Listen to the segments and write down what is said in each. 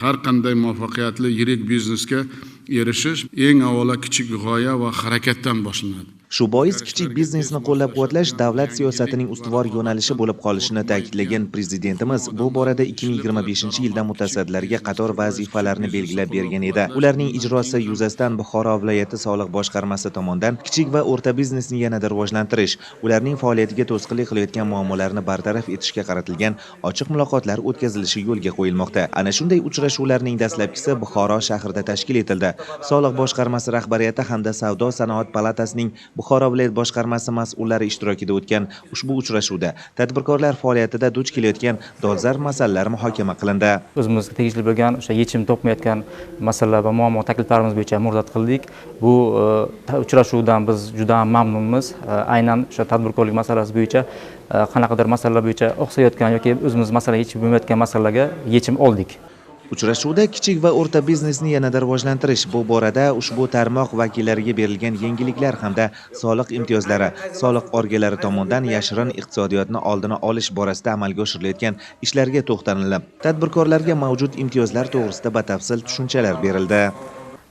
Har qanday muvaffaqiyatli yirik biznesga erishish eng avvalo kichik g'oya va harakatdan boshlanadi. Shu bois kichik biznesni qo'llab-quvvatlash davlat siyosatining ustuvor yo'nalishi bo'lib qolishini ta'kidlagan prezidentimiz bu borada 2025-yilda mutasaddilarga qator vazifalarni belgilab bergan edi. Ularning ijrosi yuzasidan Buxoro viloyati soliq boshqarmasi tomonidan kichik va o'rta biznesni yanada rivojlantirish, ularning faoliyatiga to'sqinlik qilayotgan muammolarni bartaraf etishga qaratilgan ochiq muloqotlar o'tkazilishi yo'lga qo'yilmoqda. Ana shunday uchrashuvlarning dastlabkisi Buxoro shahrida tashkil etildi. Soliq boshqarmasi rahbariyati hamda Savdo sanoat palatasining Buxoro viloyat boshqarmasi mas'ullari ishtirokida o'tgan ushbu uchrashuvda tadbirkorlar faoliyatida duch kelayotgan dolzarb masalalar muhokama qilindi. O'zimizga tegishli bo'lgan o'sha yechim topmayotgan masalalar va muammo takliflarimiz bo'yicha murojaat qildik. Bu uchrashuvdan biz juda mamnunmiz. Aynan o'sha tadbirkorlik masalasi bo'yicha qanaqadir masalalar bo'yicha oqsayotgan yoki o'zimiz masala yechib bo'lmayotgan masalalarga yechim oldik. Uchrashuvda kichik va o'rta biznesni yanada rivojlantirish, bu borada ushbu tarmoq vakillariga berilgan yengilliklar hamda soliq imtiyozlari, soliq organlari tomonidan yashirin iqtisodiyotni oldini olish borasida amalga oshirilayotgan ishlarga to'xtalilib, tadbirkorlarga mavjud imtiyozlar to'g'risida batafsil tushunchalar berildi.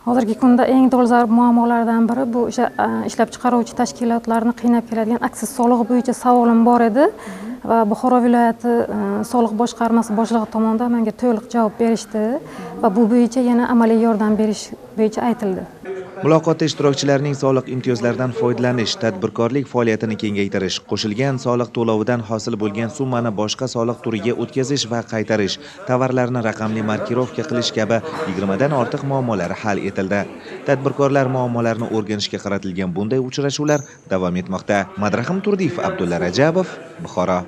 Hozirgi kunda eng dolzarb muammolardan biri bu o'sha ishlab chiqaruvchi tashkilotlarni qiynab keladigan aksiz solig'i bo'yicha savolim bor edi. Va Buxoro viloyati soliq boshqarmasi boshlig'i tomonidan menga to'liq javob berishdi va bu bo'yicha yana amaliy yordam berish bo'yicha aytildi. Muloqotda ishtirokchilarning soliq imtiyozlaridan foydalanish, tadbirkorlik faoliyatini kengaytirish, qo'shilgan soliq to'lovidan hosil bo'lgan summani boshqa soliq turiga o'tkazish va qaytarish, tovarlarni raqamli markirovka qilish kabi 20 dan ortiq muammolar hal etildi. Tadbirkorlar muammolarini o'rganishga qaratilgan bunday uchrashuvlar davom etmoqda. Madrahim Turdiyev, Abdulla Rajabov, Buxoro.